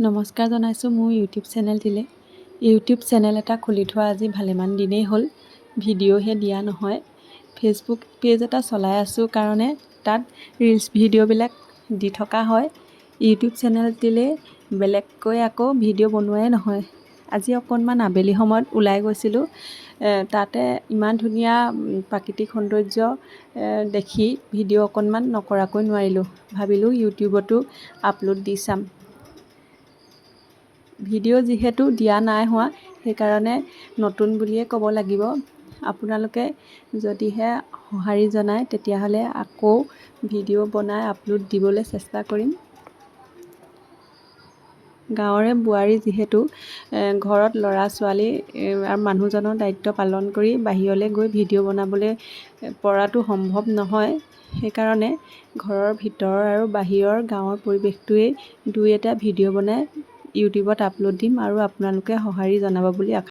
নমস্কাৰ জনাইছোঁ মোৰ ইউটিউব চেনেলটিলৈ। ইউটিউব চেনেল এটা খুলি থোৱা আজি ভালেমান দিনেই হ'ল, ভিডিঅ'হে দিয়া নহয়। ফেচবুক পেজ এটা চলাই আছোঁ কাৰণে তাত ৰিলছ ভিডিঅ'বিলাক দি থকা হয়। ইউটিউব চেনেলটিলৈ বেলেগকৈ আকৌ ভিডিঅ' বনোৱাই নহয়। আজি অকণমান আবেলি সময়ত ওলাই গৈছিলোঁ, তাতে ইমান ধুনীয়া প্ৰাকৃতিক সৌন্দৰ্য দেখি ভিডিঅ' অকণমান নকৰাকৈ নোৱাৰিলোঁ। ভাবিলোঁ ইউটিউবতো আপলোড দি চাম। ভিডিঅ' যিহেতু দিয়া নাই হোৱা, সেইকাৰণে নতুন বুলিয়ে ক'ব লাগিব। আপোনালোকে যদিহে সঁহাৰি জনায় তেতিয়াহ'লে আকৌ ভিডিঅ' বনাই আপলোড দিবলৈ চেষ্টা কৰিম। গাঁৱৰে বোৱাৰী যিহেতু ঘৰত ল'ৰা ছোৱালী আৰু মানুহজনৰ দায়িত্ব পালন কৰি বাহিৰলৈ গৈ ভিডিঅ' বনাবলৈ পৰাটো সম্ভৱ নহয়। সেইকাৰণে ঘৰৰ ভিতৰৰ আৰু বাহিৰৰ গাঁৱৰ পৰিৱেশটোৱেই দুই এটা ভিডিঅ' বনাই ইউটিউবত আপলোড দিম আৰু আপোনালোকে সঁহাৰি জনাব বুলি আশা